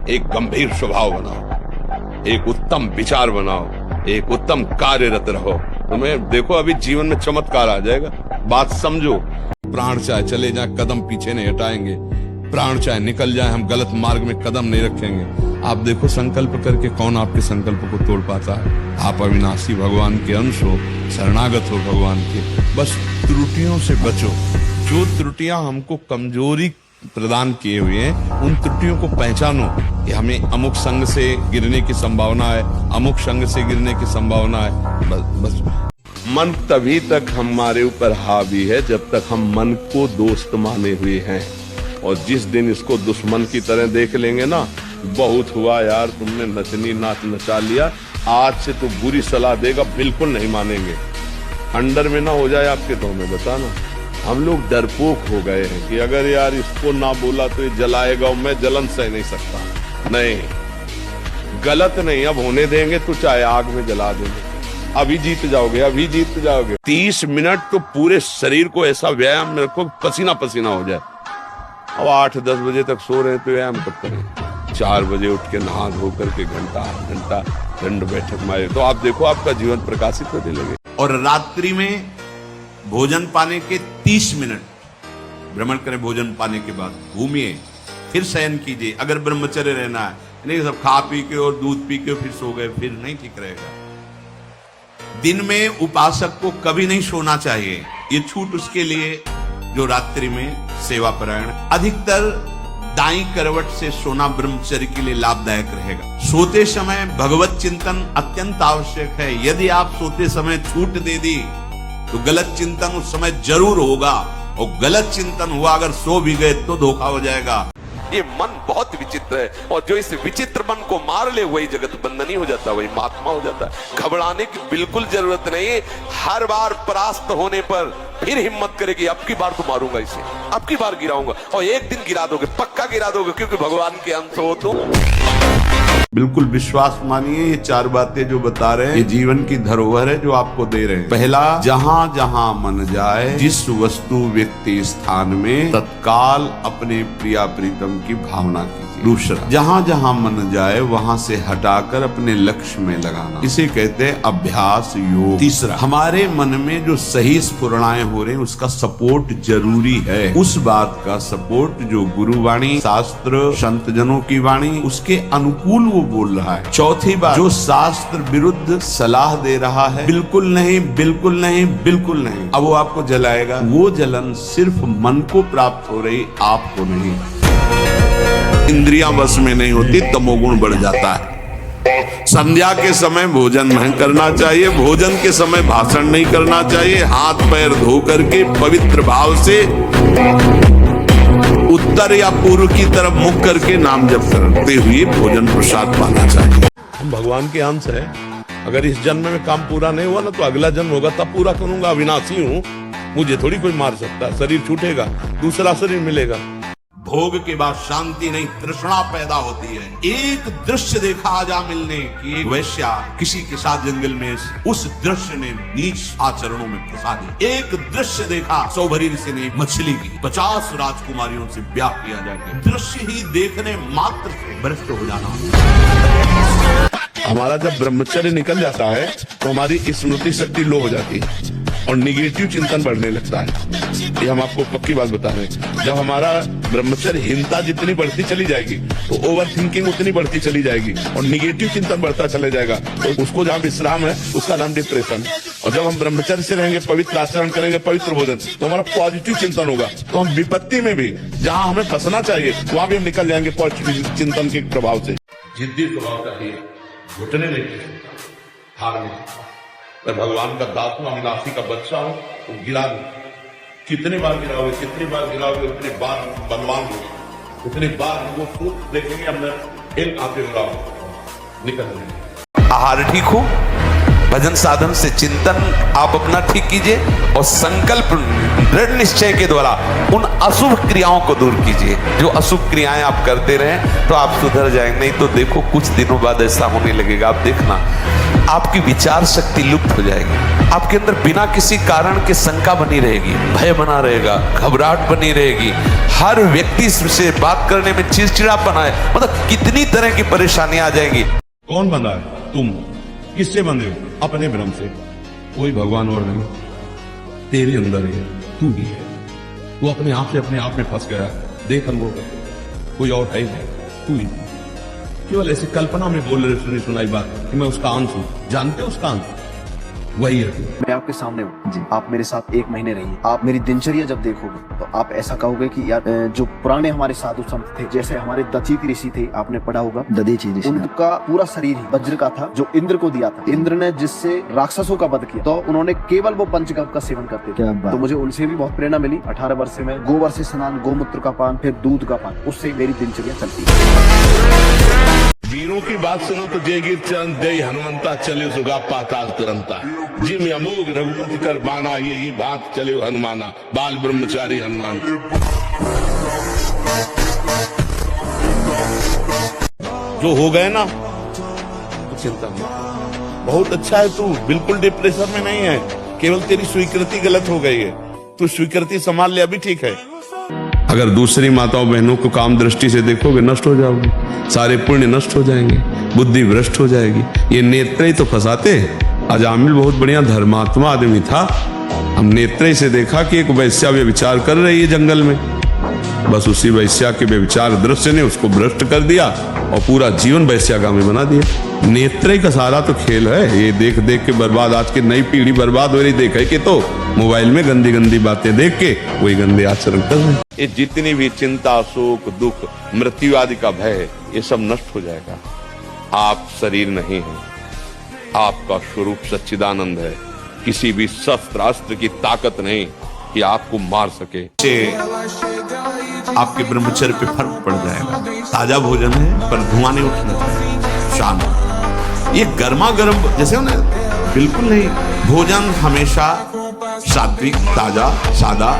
एक गंभीर स्वभाव बनाओ, एक उत्तम विचार बनाओ, एक उत्तम कार्यरत रहो। तुम्हें देखो अभी जीवन में चमत्कार आ जाएगा। बात समझो। प्राण चाहे चले जाए कदम पीछे नहीं हटाएंगे, प्राण चाहे निकल जाए हम गलत मार्ग में कदम नहीं रखेंगे। आप देखो संकल्प करके कौन आपके संकल्प को तोड़ पाता है। आप अविनाशी भगवान के अंश हो, शरणागत हो भगवान के। बस त्रुटियों से बचो। जो त्रुटियां हमको कमजोरी प्रदान किए हुए हैं उन त्रुटियों को पहचानो कि हमें अमुक संग से गिरने की संभावना है, अमुक संग से गिरने की संभावना है। बस मन तभी तक हमारे ऊपर हावी है जब तक हम मन को दोस्त माने हुए हैं, और जिस दिन इसको दुश्मन की तरह देख लेंगे ना, बहुत हुआ यार, तुमने नचनी नाच नचा लिया, आज से तो बुरी सलाह देगा बिल्कुल नहीं मानेंगे। अंडर में ना हो जाए आपके तो हमें बताना। हम लोग डरपोक हो गए हैं कि अगर यार इसको ना बोला तो ये जलाएगा और मैं जलन सह नहीं सकता। नहीं, गलत नहीं, अब होने देंगे तो चाहे आग में जला देंगे। अभी जीत जाओगे, अभी जीत जाओगे। 30 मिनट तो पूरे शरीर को ऐसा व्यायाम में रखो पसीना पसीना हो जाए। अब 8-10 बजे तक सो रहे हैं तो व्यायाम कब करें? 4 बजे उठ के नहा धो करके घंटा दंड बैठक मारे तो आप देखो आपका जीवन प्रकाशित होने लगे। और रात्रि में भोजन पाने के 30 मिनट भ्रमण करें। भोजन पाने के बाद घूमिए, फिर शयन कीजिए। अगर ब्रह्मचर्य रहना है, नहीं सब खा पी के और दूध पी के फिर सो गए, फिर नहीं ठीक रहेगा। दिन में उपासक को कभी नहीं सोना चाहिए। ये छूट उसके लिए जो रात्रि में सेवा परायण। अधिकतर दाई करवट से सोना ब्रह्मचर्य के लिए लाभदायक रहेगा। सोते समय भगवत चिंतन अत्यंत आवश्यक है। यदि आप सोते समय छूट दे दी तो गलत चिंतन उस समय जरूर होगा, और गलत चिंतन हुआ अगर सो भी गए तो धोखा हो जाएगा। ये मन बहुत विचित्र है, और जो इस विचित्र मन को मार ले वही जगत बंधनी हो जाता है, वही महात्मा हो जाता है। घबराने की बिल्कुल जरूरत नहीं। हर बार परास्त होने पर फिर हिम्मत करेगी, अब की बार तो मारूंगा इसे, अब की बार गिराऊंगा, और एक दिन गिरा दोगे, पक्का गिरा दोगे, क्योंकि भगवान के अंश हो तुम। बिल्कुल विश्वास मानिए, ये 4 बातें जो बता रहे हैं ये जीवन की धरोहर है जो आपको दे रहे हैं। पहला, जहां जहां मन जाए, जिस वस्तु व्यक्ति स्थान में तत्काल अपने प्रिया प्रीतम की भावना कीजिए। दूसरा, जहां जहां मन जाए वहां से हटाकर अपने लक्ष्य में लगाना, इसे कहते हैं अभ्यास योग। तीसरा, हमारे मन में जो सही स्फुरणाएं हो रही हैं उसका सपोर्ट जरूरी है। उस बात का सपोर्ट जो गुरुवाणी, शास्त्र, संत जनों की वाणी उसके अनुकूल वो बोल रहा है। चौथी बात, जो शास्त्र विरुद्ध सलाह दे रहा है, बिल्कुल नहीं, बिल्कुल नहीं, बिल्कुल नहीं, अब वो आपको जलाएगा। वो जलन सिर्फ मन को प्राप्त हो रही, आपको नहीं। इंद्रियां बस में नहीं होती, तमोगुण बढ़ जाता है। संध्या के समय भोजन नहीं करना चाहिए, भोजन के समय भाषण नहीं करना चाहिए। हाथ पैर धो करके पवित्र भाव से उत्तर या पूर्व की तरफ मुख करके नाम जप करते हुए भोजन प्रसाद पाना चाहिए। हम भगवान के अंश है। अगर इस जन्म में काम पूरा नहीं हुआ ना तो अगला जन्म होगा तब पूरा करूंगा। अविनाशी हूँ, मुझे थोड़ी कोई मार सकता। शरीर छूटेगा, दूसरा शरीर मिलेगा। भोग के बाद शांति नहीं, तृष्णा पैदा होती है। एक दृश्य देखा आजा मिलने की, एक वैश्या किसी के साथ जंगल में, उस दृश्य ने नीच आचरणों में फंसा दी। एक दृश्य देखा सौभरी ऋषि ने मछली की 50 राजकुमारियों से ब्याह किया जाए। दृश्य ही देखने मात्र से भ्रष्ट हो जाना। हमारा जब ब्रह्मचर्य निकल जाता है तो हमारी स्मृति शक्ति लो हो जाती है और निगेटिव चिंतन बढ़ने लगता है। ये हम आपको पक्की बात बता रहे हैं। जब हमारा ब्रह्मचर्यहीनता जितनी बढ़ती चली जाएगी तो ओवर थिंकिंग उतनी बढ़ती चली जाएगी और निगेटिव चिंतन बढ़ता चले जाएगा। तो उसको जहाँ विश्राम है उसका नाम डिप्रेशन। और जब हम ब्रह्मचर्य से रहेंगे, पवित्र आचरण करेंगे, पवित्र भोजन, तो हमारा पॉजिटिव चिंतन होगा। तो हम विपत्ति में भी जहाँ हमें फंसना चाहिए वहां भी हम निकल जाएंगे पॉजिटिव चिंतन के प्रभाव से। जिद्दी स्वभाव चाहिए, घुटने नहीं, हार नहीं। मैं भगवान का दास हूं, अविनाशी का बच्चा हूं, तो गिरा दूं। कितने बार गिराओगे, कितनी बार गिराओगे, उतने बार बलवान हो, उतने बार वो खुद देखेंगे अंदर फिर आते हो निकल रहे। आहार ठीक हो, भजन साधन से चिंतन आप अपना ठीक कीजिए और संकल्प दृढ़ निश्चय के द्वारा उन अशुभ क्रियाओं को दूर कीजिए। जो अशुभ क्रियाएं आप करते रहें तो आप सुधर जाएंगे, नहीं तो देखो कुछ दिनों बाद ऐसा होने लगेगा, आप देखना आपकी विचार शक्ति लुप्त हो जाएगी। आपके अंदर बिना किसी कारण के शंका बनी रहेगी, भय बना रहेगा, घबराहट बनी रहेगी, हर व्यक्ति से बात करने में चिड़चिड़ापन है, मतलब कितनी तरह की परेशानियां आ जाएंगी। कौन बंधा है? तुम किससे बंधे हो? अपने भ्रम से। कोई भगवान और नहीं, तेरे अंदर है, तू ही है। तू अपने आप में फंस गया। देख अनुभव कर, कोई और है नहीं, तू ही। केवल ऐसी कल्पना में बोल रहे, सुनी सुनाई बात कि मैं उसका अंश हूं। जानते हो उसका अंश वही है तू। मैं आपके सामने हूँ जी। आप मेरे साथ 1 महीने रहिए। आप मेरी दिनचर्या जब देखोगे तो आप ऐसा कहोगे कि यार जो पुराने हमारे साधु संत थे, जैसे हमारे दधीचि ऋषि थे, आपने पढ़ा होगा दधीचि ऋषि, उनका पूरा शरीर ही वज्र का था जो इंद्र को दिया था। इंद्र ने जिससे राक्षसों का वध किया, तो उन्होंने केवल वो पंचगव्य का सेवन करते थे। तो मुझे उनसे भी बहुत प्रेरणा मिली। 18 वर्ष से मैं गोबर से स्नान, गोमूत्र का पान, फिर दूध का पान, उससे मेरी दिनचर्या चलती है। वीरों की बात सुनो तो जय गिर चरण जय हनुमंता, चले सुगा पाताल तुरंता। जिम अमोघ रघुपति कर बाना, ये बात चले हनुमाना, बाल ब्रह्मचारी हनुमान। जो हो गए ना तो चिंता मत, बहुत अच्छा है तू, बिल्कुल डिप्रेशन में नहीं है, केवल तेरी स्वीकृति गलत हो गई है। तू स्वीकृति संभाल ले, अभी ठीक है। अगर दूसरी माताओं बहनों को काम दृष्टि से देखोगे नष्ट हो जाओगे, सारे पुण्य नष्ट हो जाएंगे, बुद्धि भ्रष्ट हो जाएगी। ये नेत्र ही तो फंसाते हैं। अजामिल बहुत बढ़िया धर्मात्मा आदमी था, हम नेत्र से देखा कि एक वैश्या व्यभिचार कर रही है जंगल में, बस उसी वैश्या के व्यभिचार दृश्य ने उसको भ्रष्ट कर दिया और पूरा जीवन वैश्यागामी बना दिया। नेत्र का सारा तो खेल है, ये देख देख के बर्बाद, आज की नई पीढ़ी बर्बाद हो रही। देखे कि तो मोबाइल में गंदी गंदी बातें देख के वही गंदे आचरण कर रहे हैं। ये जितनी भी चिंता, शोक, दुख, मृत्यु आदि का भय है, ये सब नष्ट हो जाएगा। आप शरीर नहीं है, आपका स्वरूप सच्चिदानंद है। किसी भी शस्त्र अस्त्र की ताकत नहीं कि आपको मार सके। आपके ब्रह्मचर्य पे फर्क पड़ जाएगा। ताजा भोजन है पर धुआं नहीं उठना चाहिए, शांत। ये गर्मा गर्म जैसे ना, बिल्कुल नहीं। भोजन हमेशा सात्विक, ताजा, सादा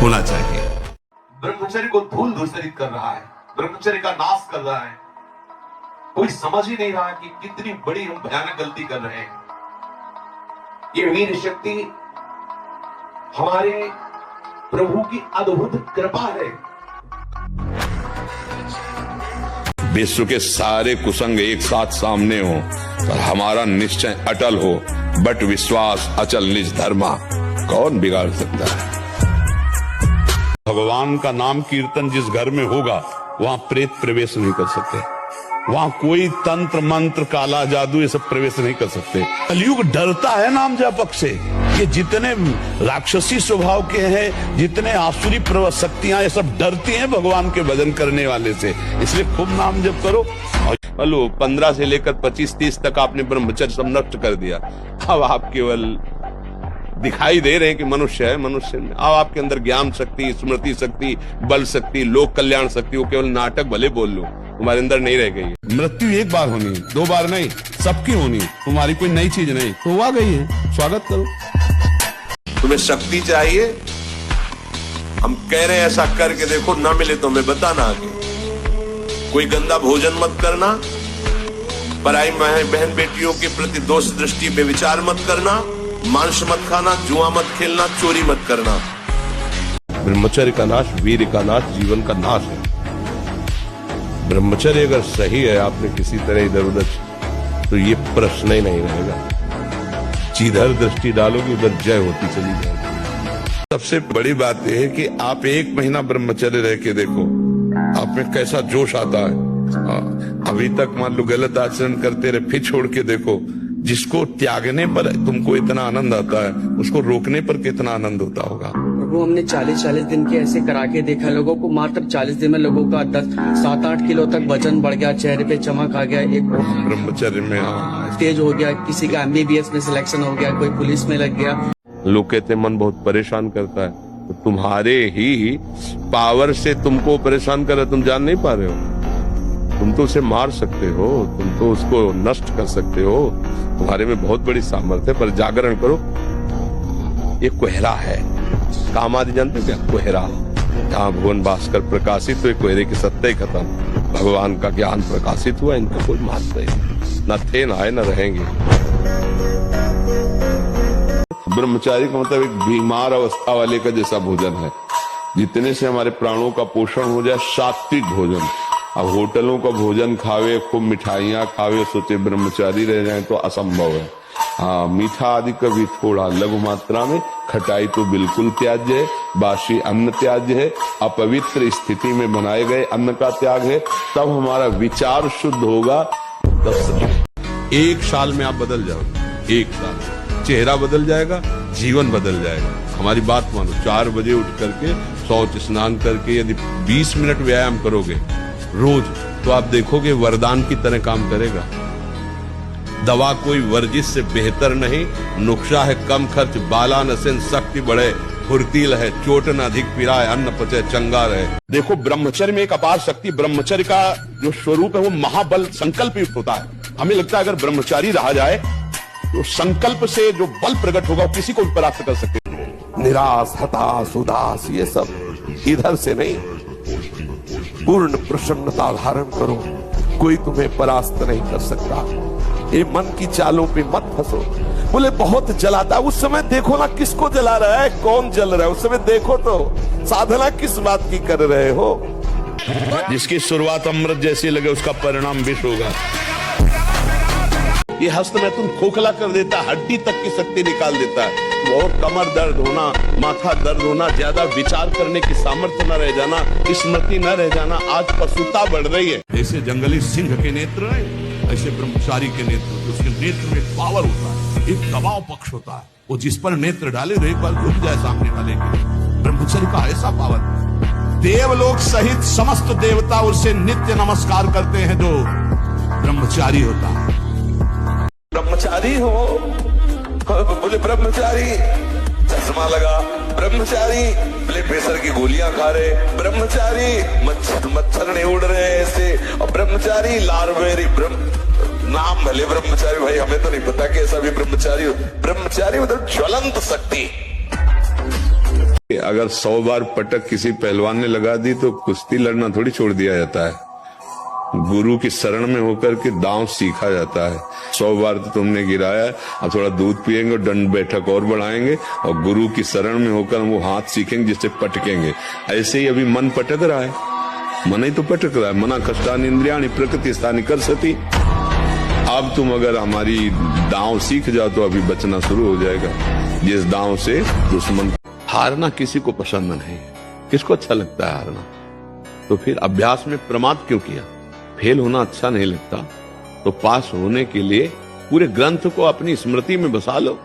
होना चाहिए। ब्रह्मचर्य को धूल धूसरित कर रहा है, ब्रह्मचर्य का नाश कर रहा है। कोई समझ ही नहीं रहा कि कितनी बड़ी हम भयानक गलती कर रहे हैं। ये वीर शक्ति हमारे प्रभु की अद्भुत कृपा है। विश्व के सारे कुसंग एक साथ सामने हो और हमारा निश्चय अटल हो, बट विश्वास अचल निज धर्मा, कौन बिगाड़ सकता है। भगवान का नाम कीर्तन जिस घर में होगा वहां प्रेत प्रवेश नहीं कर सकते, वहां कोई तंत्र मंत्र काला जादू ये सब प्रवेश नहीं कर सकते। कलयुग डरता है नाम जपक से। ये जितने राक्षसी स्वभाव के हैं, जितने आसुरी शक्तियां, ये सब डरती हैं भगवान के भजन करने वाले से। इसलिए खूब नाम जप करो। और 15 से लेकर 25-30 तक आपने ब्रह्मचर्य सब नष्ट कर दिया। अब आप केवल दिखाई दे रहे हैं कि मनुष्य है, मनुष्य में अब आपके अंदर ज्ञान शक्ति, स्मृति शक्ति, बल शक्ति, लोक कल्याण शक्ति, वो केवल नाटक भले बोल लो, तुम्हारे अंदर नहीं रह गई है। मृत्यु एक बार होनी, 2 बार नहीं, सबकी होनी, तुम्हारी कोई नई चीज नहीं, तो आ गई है, स्वागत करो। तुम्हें शक्ति चाहिए, हम कह रहे हैं ऐसा करके देखो, ना मिले तो हमें बताना आगे। कोई गंदा भोजन मत करना, पराई बहन बेटियों के प्रति दोष दृष्टि पे विचार मत करना, मांस मत खाना, जुआ मत खेलना, चोरी मत करना। ब्रह्मचर्य का नाश वीर का नाश, जीवन का नाश है। ब्रह्मचर्य अगर सही है, आपने किसी तरह इधर उधर, तो ये प्रश्न ही नहीं रहेगा। जिधर दृष्टि डालोगे उधर जय होती चली जाएगी। सबसे बड़ी बात यह है कि आप 1 महीना ब्रह्मचर्य रह के देखो, आप में कैसा जोश आता है। अभी तक मान लो गलत आचरण करते रहे, फिर छोड़ के देखो। जिसको त्यागने पर तुमको इतना आनंद आता है, उसको रोकने पर कितना आनंद होता होगा। प्रभु हमने 40-40 दिन के ऐसे करा के देखा, लोगों को मात्र 40 दिन में लोगों का 7-8 किलो तक वजन बढ़ गया, चेहरे पे चमक आ गया, एक ब्रह्मचर्य में तेज हो गया, किसी का MBBS में सिलेक्शन हो गया, कोई पुलिस में लग गया। लोग कहते मन बहुत परेशान करता है, तो तुम्हारे ही पावर से तुमको परेशान कर रहा, तुम जान नहीं पा रहे हो। तुम तो उसे मार सकते हो, तुम तो उसको नष्ट कर सकते हो, तुम्हारे में बहुत बड़ी सामर्थ्य है, पर जागरण करो। ये कोहरा है, काम आदि जानते हो क्या? कोहरा, जहाँ भुवन भास्कर प्रकाशित हुए, कोहरे की सत्ता ही खत्म, भगवान का ज्ञान प्रकाशित हुआ, इनका कोई महत्व नहीं, न थे, न आए, न रहेंगे। ब्रह्मचारी का मतलब एक बीमार अवस्था वाले का जैसा भोजन है, जितने से हमारे प्राणों का पोषण हो जाए, सात्विक भोजन। अब होटलों का भोजन खावे, खूब मिठाइयाँ खावे, सोचे ब्रह्मचारी रह जाए तो असंभव है। हाँ, मीठा आदि कभी थोड़ा लघु मात्रा में, खटाई तो बिल्कुल त्याज्य है, बासी अन्न त्याज्य है, अपवित्र स्थिति में बनाए गए अन्न का त्याग है, तब हमारा विचार शुद्ध होगा। तब 1 साल में आप बदल जाओगे, 1 साल चेहरा बदल जाएगा, जीवन बदल जाएगा। हमारी बात मानो, 4 बजे उठ करके शौच स्नान करके यदि 20 मिनट व्यायाम करोगे रोज, तो आप देखोगे वरदान की तरह काम करेगा। दवा कोई वर्जिश से बेहतर नहीं, नुक्शा है कम खर्च, बाला नसेन शक्ति बढ़े, फुर्तील है, चोट न अधिक पिराए, अन्न पचे चंगा रहे। देखो, ब्रह्मचर्य में एक अपार शक्ति, ब्रह्मचर्य का जो स्वरूप है वो महाबल संकल्प युक्त होता है। हमें लगता है अगर ब्रह्मचारी रहा जाए तो संकल्प से जो बल प्रकट होगा वो किसी को भी परास्त कर सकते। निराश, हताश, उदास, ये सब इधर से नहीं, पूर्ण प्रसन्नता धारण करो, कोई तुम्हें परास्त नहीं कर सकता। ये मन की चालों पे मत फंसो। बोले बहुत जलाता, उस समय देखो ना किसको जला रहा है, कौन जल रहा है, उस समय देखो तो साधना किस बात की कर रहे हो। जिसकी शुरुआत अमृत जैसी लगे उसका परिणाम विष होगा। ये हस्त में तुम खोखला कर देता, हड्डी तक की शक्ति निकाल देता है। और कमर दर्द होना, माथा दर्द होना, ज्यादा विचार करने की सामर्थ्य न रह जाना, स्मृति न रह जाना, आज पशुता बढ़ रही है। ऐसे जंगली सिंह के नेत्र नहीं, ऐसे ब्रह्मचारी के नेत्र, उसके नेत्र में एक पावर होता है, एक दबाव पक्ष होता है, वो जिस पर नेत्र डाले तो एक बार रुक जाए सामने वाले के। ब्रह्मचर्य का ऐसा पावर, देवलोक सहित समस्त देवता उससे नित्य नमस्कार करते हैं जो ब्रह्मचारी होता है। ब्रह्मचारी हो, बोले ब्रह्मचारी चश्मा लगा, ब्रह्मचारी बोले प्रेशर की गोलियां खा रहे, ब्रह्मचारी मच्छर नहीं उड़ रहे ऐसे, और ब्रह्मचारी लारवेरी नाम भले ब्रह्मचारी, भाई हमें तो नहीं पता कि ऐसा भी ब्रह्मचारी हो। ब्रह्मचारी मतलब ज्वलंत शक्ति। अगर 100 बार पटक किसी पहलवान ने लगा दी तो कुश्ती लड़ना थोड़ी छोड़ दिया जाता है। गुरु की शरण में होकर के दांव सीखा जाता है। 100 बार तो तुमने गिराया, अब थोड़ा दूध पिएंगे और दंड बैठक और बढ़ाएंगे, और गुरु की शरण में होकर वो हाथ सीखेंगे जिससे पटकेंगे। ऐसे ही अभी मन पटक रहा है, मन ही तो पटक रहा है। मना कष्टानि इंद्रियाणि प्रकृति स्थानि कर्षति। अब तुम अगर हमारी दांव सीख जाओ तो अभी बचना शुरू हो जाएगा, जिस दांव से दुश्मन। हारना किसी को पसंद नहीं, किसको अच्छा लगता है हारना? तो फिर अभ्यास में प्रमाद क्यों किया? फेल होना अच्छा नहीं लगता तो पास होने के लिए पूरे ग्रंथ को अपनी स्मृति में बसा लो।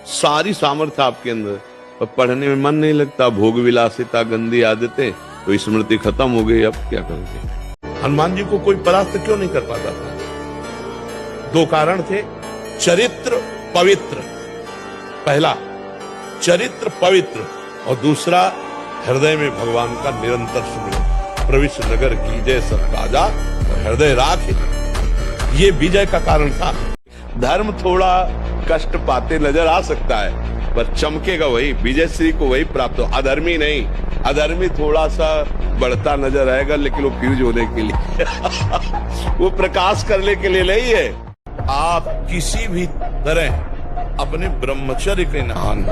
सारी सामर्थ्य आपके अंदर, पर पढ़ने में मन नहीं लगता, भोग विलासिता, गंदी आदतें, तो स्मृति खत्म हो गई। अब क्या करोगे? हनुमान जी को कोई परास्त क्यों नहीं कर पाता था? 2 कारण थे, चरित्र पवित्र। पहला चरित्र पवित्र, और दूसरा हृदय में भगवान का निरंतर सुमिरन। प्रविष्ट नगर की जय सब राजा, हृदय राख, ये विजय का कारण था। धर्म थोड़ा कष्ट पाते नजर आ सकता है, पर चमकेगा वही, विजय श्री को वही प्राप्त हो, अधर्मी नहीं। अधर्मी थोड़ा सा बढ़ता नजर आएगा, लेकिन वो फ्यूज होने के लिए वो प्रकाश करने के लिए नहीं है। आप किसी भी तरह अपने ब्रह्मचर्य के नाम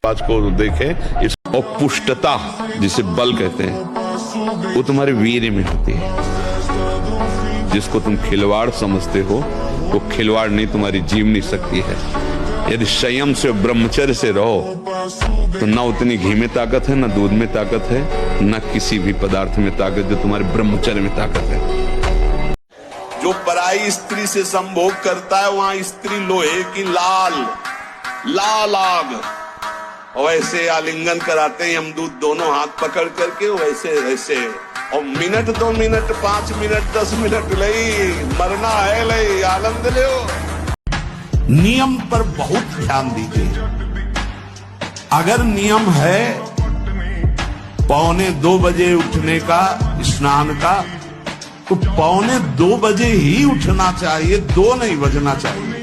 आज को देखें, इस पुष्टता जिसे बल कहते हैं वो तुम्हारे वीर्य में होती है। जिसको तुम खिलवाड़ समझते हो वो खिलवाड़ नहीं, तुम्हारी जीवनी शक्ति है। यदि संयम से ब्रह्मचर्य से रहो तो न उतनी घी में ताकत है, न दूध में ताकत है, न किसी भी पदार्थ में ताकत जो तुम्हारे ब्रह्मचर्य में ताकत है। जो पराई स्त्री से संभोग करता है वहां स्त्री लोहे की लाल आग, और वैसे आलिंगन कराते हैं यमदूत दोनों हाथ पकड़ करके, वैसे और मिनट 2 मिनट 5 मिनट 10 मिनट लई मरना है, लई आनंद ले। नियम पर बहुत ध्यान दीजिए। अगर नियम है 2:15 बजे उठने का, स्नान का, तो 2:15 बजे ही उठना चाहिए, 2 नहीं बजना चाहिए।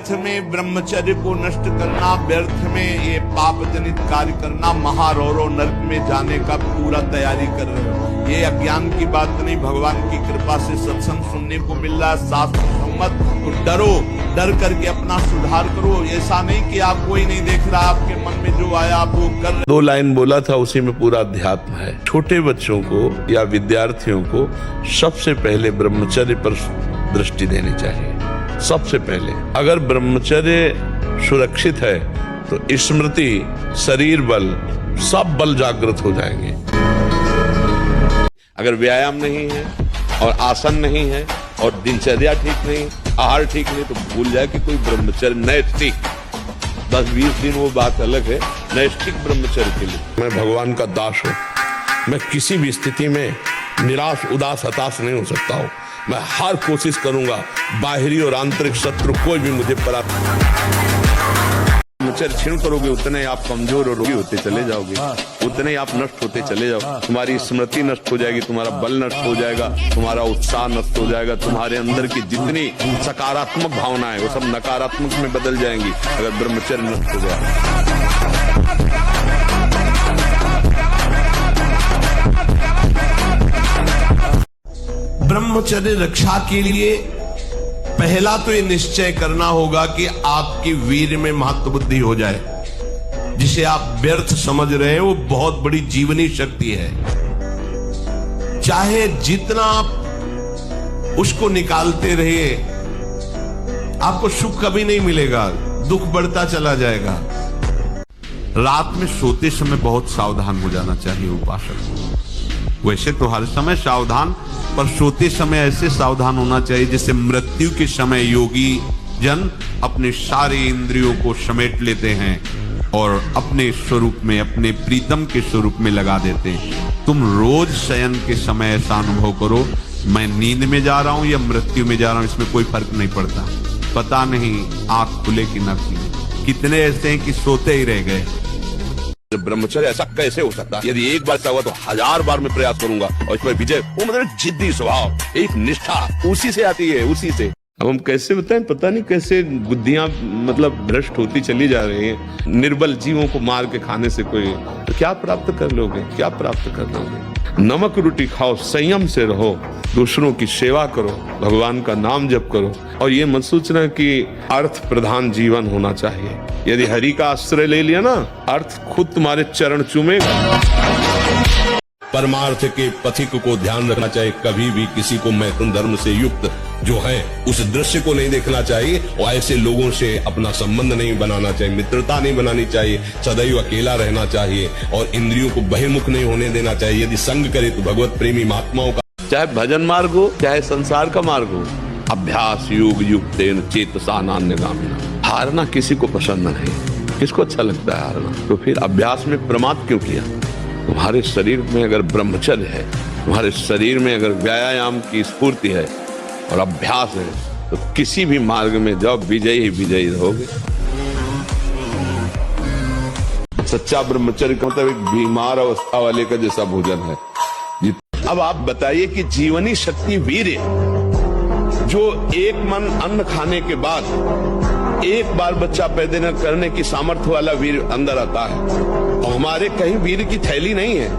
व्यर्थ में ब्रह्मचर्य को नष्ट करना, व्यर्थ में ये पाप जनित कार्य करना, महारौरव नरक में जाने का पूरा तैयारी कर रहे हो। ये अज्ञान की बात नहीं, भगवान की कृपा से सत्संग सुनने को मिल रहा है, शास्त्र सम्मत। तो डरो, डर करके अपना सुधार करो। ऐसा नहीं कि आप कोई नहीं देख रहा, आपके मन में जो आया आप वो कर रहे। 2 लाइन बोला था, उसी में पूरा अध्यात्म है। छोटे बच्चों को या विद्यार्थियों को सबसे पहले ब्रह्मचर्य पर दृष्टि देनी चाहिए। सबसे पहले अगर ब्रह्मचर्य सुरक्षित है तो स्मृति, शरीर बल, सब बल जागृत हो जाएंगे। अगर व्यायाम नहीं है और आसन नहीं है और दिनचर्या ठीक नहीं, आहार ठीक नहीं, तो भूल जाए कि कोई ब्रह्मचर्य नैष्ठिक 10-20 दिन वो बात अलग है। नैष्ठिक ब्रह्मचर्य के लिए मैं भगवान का दास हूं। मैं किसी भी स्थिति में निराश, उदास, हताश नहीं हो सकता हूं। मैं हर कोशिश करूंगा, बाहरी और आंतरिक शत्रु कोई भी मुझे परास्त। ब्रह्मचर्य क्षीण करोगे उतने आप कमजोर और रोगी होते चले जाओगे, उतने ही आप नष्ट होते चले जाओ। तुम्हारी स्मृति नष्ट हो जाएगी, तुम्हारा बल नष्ट हो जाएगा, तुम्हारा उत्साह नष्ट हो जाएगा, तुम्हारे अंदर की जितनी सकारात्मक भावना है वो सब नकारात्मक में बदल जाएंगी अगर ब्रह्मचर्य नष्ट हो गया। ब्रह्मचर्य रक्षा के लिए पहला तो ये निश्चय करना होगा कि आपकी वीर में महत्व बुद्धि हो जाए। जिसे आप व्यर्थ समझ रहे हैं वो बहुत बड़ी जीवनी शक्ति है। चाहे जितना आप उसको निकालते रहिए, आपको सुख कभी नहीं मिलेगा, दुख बढ़ता चला जाएगा। रात में सोते समय बहुत सावधान हो जाना चाहिए उपासक को। वैसे तो हर समय सावधान, पर सोते समय ऐसे सावधान होना चाहिए जैसे मृत्यु के समय योगी जन अपने सारे इंद्रियों को समेट लेते हैं और अपने स्वरूप में, अपने प्रीतम के स्वरूप में लगा देते हैं। तुम रोज शयन के समय ऐसा अनुभव करो, मैं नींद में जा रहा हूं या मृत्यु में जा रहा हूं, इसमें कोई फर्क नहीं पड़ता। पता नहीं आंख खुले कि न खुले। कितने ऐसे हैं कि सोते ही रह गए। ब्रह्मचर्य ऐसा कैसे हो सकता है? यदि एक बार ऐसा हुआ तो 1000 बार मैं प्रयास करूंगा और इस पर विजय। वो मतलब जिद्दी स्वभाव, एक निष्ठा उसी से आती है, उसी से। अब हम कैसे बताएं, पता नहीं कैसे बुद्धियां मतलब भ्रष्ट होती चली जा रही हैं। निर्बल जीवों को मार के खाने से कोई तो क्या प्राप्त कर लोगे, क्या प्राप्त कर लोगे? नमक रोटी खाओ, संयम से रहो, दूसरों की सेवा करो, भगवान का नाम जप करो और ये मत सोचना कि अर्थ प्रधान जीवन होना चाहिए। यदि हरि का आश्रय ले लिया ना, अर्थ खुद तुम्हारे चरण चूमेगा। परमार्थ के पथिक को ध्यान रखना चाहिए। कभी भी किसी को मैथुन धर्म से युक्त जो है उस दृश्य को नहीं देखना चाहिए और ऐसे लोगों से अपना संबंध नहीं बनाना चाहिए, मित्रता नहीं बनानी चाहिए, सदैव अकेला रहना चाहिए और इंद्रियों को बहिर्मुख नहीं होने देना चाहिए। यदि संग करे तो भगवत प्रेमी महात्माओं का, चाहे भजन मार्ग हो चाहे संसार का मार्ग हो, अभ्यास योग युक्तेन चेतसा नान्यगामिना। हारना किसी को पसंद नहीं, किसको अच्छा लगता है हारना? तो फिर अभ्यास में प्रमाद क्यों किया? तुम्हारे शरीर में अगर ब्रह्मचर्य है, तुम्हारे शरीर में अगर व्यायाम की स्फूर्ति है और अभ्यास है, तो किसी भी मार्ग में जाओ, विजयी ही विजयी रहोगे। सच्चा ब्रह्मचर्य का मतलब एक बीमार अवस्था वाले का जैसा भोजन है। अब आप बताइए कि जीवनी शक्ति वीर्य, जो एक मन अन्न खाने के बाद एक बार बच्चा पैदा करने की सामर्थ्य वाला वीर अंदर आता है, और हमारे कहीं वीर की थैली नहीं है,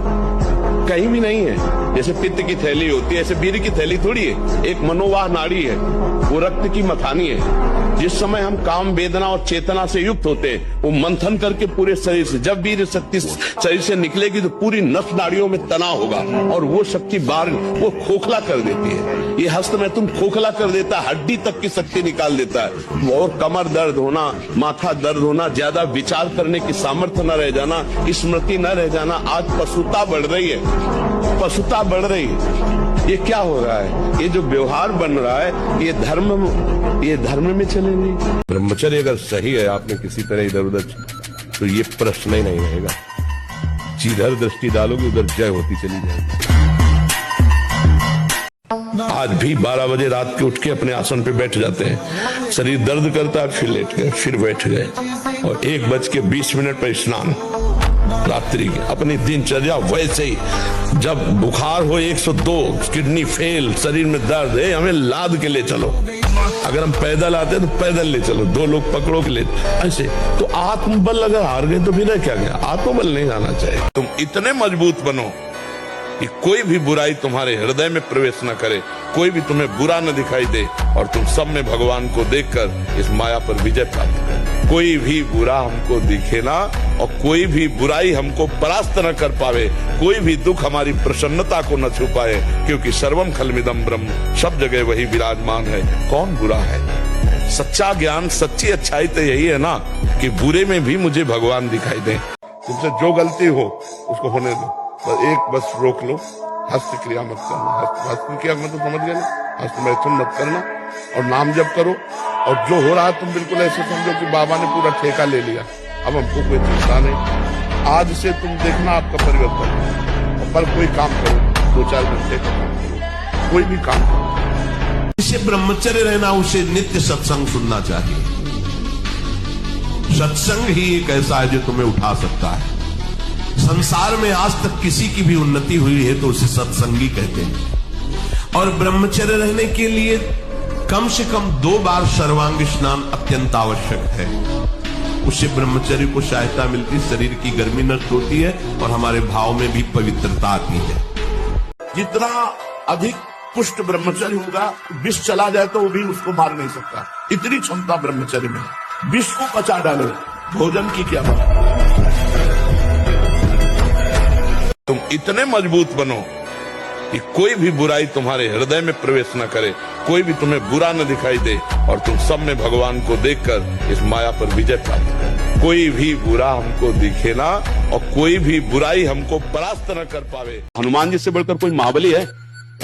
कहीं भी नहीं है। जैसे पित्त की थैली होती है, ऐसे वीर की थैली थोड़ी है। एक मनोवाह नाड़ी है, वो रक्त की मथानी है। जिस समय हम काम वेदना और चेतना से युक्त होते हैं, वो मंथन करके पूरे शरीर से, जब वीर शक्ति शरीर से निकलेगी तो पूरी नस नाड़ियों में तनाव होगा और वो शक्ति बाहर वो खोखला कर देती है। ये हस्त में तुम खोखला कर देता है, हड्डी तक की शक्ति निकाल देता है। और कमर दर्द होना, माथा दर्द होना, ज्यादा विचार करने की सामर्थ्य न रह जाना, स्मृति न रह जाना। आज पशुता बढ़ रही है, पशुता बढ़ रही है। ये क्या हो रहा है? ये जो व्यवहार बन रहा है, ये धर्म में चले नहीं। ब्रह्मचर्य अगर सही है, आपने किसी तरह इधर उधर, तो ये प्रश्न ही नहीं रहेगा। जिधर दृष्टि डालोगे उधर जय होती चली जाएगी। आज भी 12 बजे रात के उठ के अपने आसन पे बैठ जाते हैं, शरीर दर्द करता है फिर लेट गए फिर बैठ गए, और 1:20 पर स्नान रात्रि की। अपनी दिनचर्या वैसे ही, जब बुखार हो 102, किडनी फेल, शरीर में दर्द है, हमें लाद के ले चलो, अगर हम पैदल आते तो पैदल ले चलो, 2 लोग पकड़ो के ले, ऐसे। तो आत्मबल अगर हार गए तो फिर क्या गया, आत्मबल नहीं आना चाहिए। तुम इतने मजबूत बनो कि कोई भी बुराई तुम्हारे हृदय में प्रवेश न करे, कोई भी तुम्हें बुरा न दिखाई दे, और तुम सब में भगवान को देखकर इस माया पर विजय प्राप्त करो। कोई भी बुरा हमको दिखे ना, और कोई भी बुराई हमको परास्त न कर पावे, कोई भी दुख हमारी प्रसन्नता को न छुपाए, क्योंकि सर्वम खलमिदम ब्रह्म, सब जगह वही विराजमान है। कौन बुरा है? सच्चा ज्ञान, सच्ची अच्छाई तो यही है ना कि बुरे में भी मुझे भगवान दिखाई दे। तुमसे जो गलती हो उसको होने दो, बस रोक लो, हस्त क्रिया मत करना। हस्त क्रिया मतलब समझ गए ना, हस्त मैथुन मत करना, और नाम जप करो। और जो हो रहा है तुम बिल्कुल ऐसे समझो कि बाबा ने पूरा ठेका ले लिया, अब हमको कोई चिंता नहीं। आज से तुम देखना आपका परिवर्तन। पर कोई काम करो, 2-4 घंटे का काम करो, कोई भी काम करो। जिसे ब्रह्मचर्य रहना, उसे नित्य सत्संग सुनना चाहिए। सत्संग ही एक ऐसा है जो तुम्हें उठा सकता है। संसार में आज तक किसी की भी उन्नति हुई है तो उसे सत्संगी कहते हैं। और ब्रह्मचर्य रहने के लिए कम से कम 2 बार सर्वांग स्नान अत्यंत आवश्यक है। उससे ब्रह्मचर्य को सहायता मिलती, शरीर की गर्मी नष्ट होती है और हमारे भाव में भी पवित्रता आती है। जितना अधिक पुष्ट ब्रह्मचर्य होगा, विष चला जाए तो वो भी उसको मार नहीं सकता, इतनी क्षमता ब्रह्मचर्य में। विष को पचा डालो, भोजन की क्या बात। तुम इतने मजबूत बनो कि कोई भी बुराई तुम्हारे हृदय में प्रवेश न करे, कोई भी तुम्हें बुरा न दिखाई दे, और तुम सब में भगवान को देखकर इस माया पर विजय प्राप्त करो। कोई भी बुरा हमको दिखे ना, और कोई भी बुराई हमको परास्त न कर पावे। हनुमान जी से बढ़कर कोई महाबली है?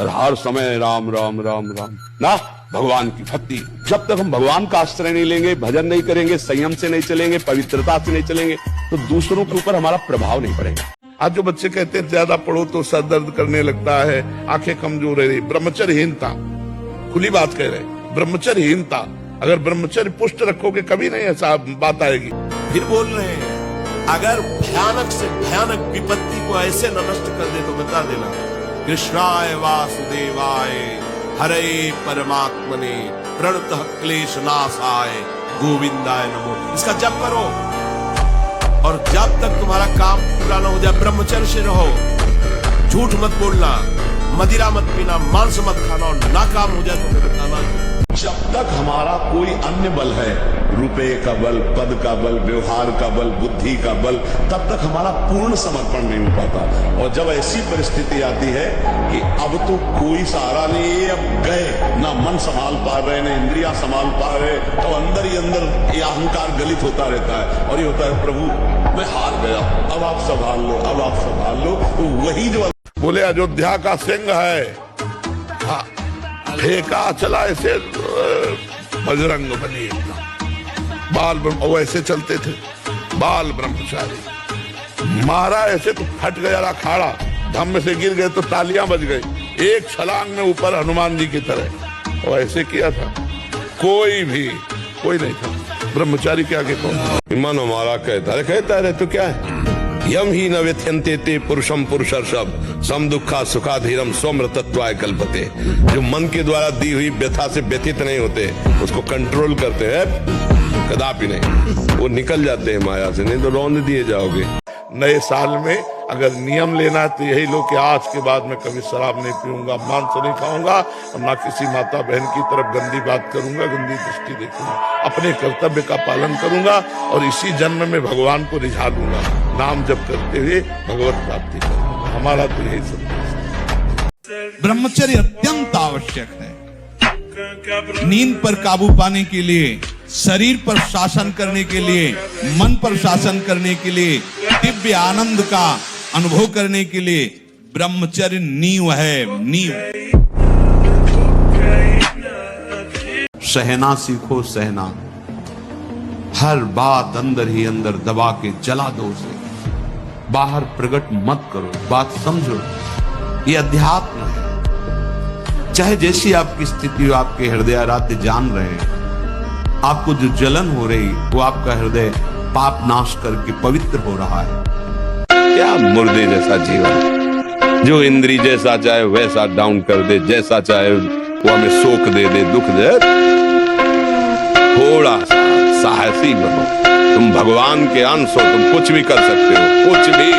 और हर समय राम राम राम राम ना, भगवान की भक्ति। जब तक हम भगवान का आश्रय नहीं लेंगे, भजन नहीं करेंगे, संयम से नहीं चलेंगे, पवित्रता से नहीं चलेंगे, तो दूसरों के ऊपर हमारा प्रभाव नहीं पड़ेगा। आज जो बच्चे कहते हैं ज्यादा पढ़ो तो सर दर्द करने लगता है, आंखें कमजोर है, ब्रह्मचर्यहीनता, खुली बात कह रहे, ब्रह्मचर्यहीनता। अगर ब्रह्मचर्य पुष्ट रखोगे कभी नहीं ऐसा बात आएगी। फिर बोल रहे हैं, अगर भयानक से भयानक विपत्ति को ऐसे न नष्ट कर दे तो बता देना, कृष्णाय वासुदेवाय हरे परमात्मने प्रणतः क्लेश नाशाय गोविंदाय नमो। इसका जप करो, और जब तक तुम्हारा काम पूरा न हो जाए ब्रह्मचर्य से रहो। झूठ मत बोलना, मदिरा मत पीना, मांस मत खाना, और ना काम हो जाए तो बताना। जब तक हमारा कोई अन्य बल है, रुपए का बल, पद का बल, व्यवहार का बल, बुद्धि का बल, तब तक हमारा पूर्ण समर्पण नहीं हो पाता। और जब ऐसी परिस्थिति आती है कि अब तो कोई सहारा नहीं, अब गए, ना मन संभाल पा रहे, ना इंद्रियां संभाल पा रहे, तो अंदर ही अंदर ये अहंकार गलित होता रहता है, और ये होता है प्रभु मैं हार गया, अब आप संभाल लो, अब आप संभाल लो। तो वही जो बोले अयोध्या का सिंह है, फेंका चला ऐसे बजरंग बली, बाल ब्रह्म ऐसे चलते थे, बाल ब्रह्मचारी, मारा ऐसे तो फट गया अखाड़ा, धम्म से गिर गए तो तालियां बज गई, एक छलांग में ऊपर हनुमान जी की तरह, और ऐसे किया था। कोई नहीं था ब्रह्मचारी के आगे कौन। मन हमारा कहता है तो क्या है, यम ही न व्यथ्यन्ते ते पुरुषम पुरुषर्षभ सम दुखा सुखाधीरम स्वमृतत्वाय कल्पते। जो मन के द्वारा दी हुई व्यथा से व्यथित नहीं होते, उसको कंट्रोल करते हैं, कदापि नहीं, वो निकल जाते हैं माया से, नहीं तो रौंद दिए जाओगे। नए साल में अगर नियम लेना है तो यही लो कि आज के बाद मैं कभी शराब नहीं पीऊंगा, मांस नहीं खाऊंगा, और ना किसी माता बहन की तरफ गंदी बात करूंगा, गंदी दृष्टि देखूंगा, अपने कर्तव्य का पालन करूंगा, और इसी जन्म में भगवान को रिझा लूंगा, नाम जप करते हुए भगवत प्राप्ति करूंगा। हमारा तो यही संदेश। ब्रह्मचर्य अत्यंत आवश्यक है। नींद पर काबू पाने के लिए, शरीर पर शासन करने के लिए, मन पर शासन करने के लिए, दिव्य आनंद का अनुभव करने के लिए ब्रह्मचर्य नींव है, नींव। सहना सीखो, सहना। हर बात अंदर ही अंदर दबा के जला दो उसे, बाहर प्रकट मत करो, बात समझो। ये अध्यात्म है। चाहे जैसी आपकी स्थिति हो, आपके हृदय आराध्य जान रहे हैं, आपको जो जलन हो रही वो आपका हृदय पाप नाश करके पवित्र हो रहा है। क्या मुर्दे जैसा जीवन, जो इंद्री जैसा चाहे वैसा डाउन कर दे, जैसा चाहे वो हमें शोक दे दे, दुख दे। थोड़ा सा साहसी बनो, तुम भगवान के अंश हो, तुम कुछ भी कर सकते हो, कुछ भी।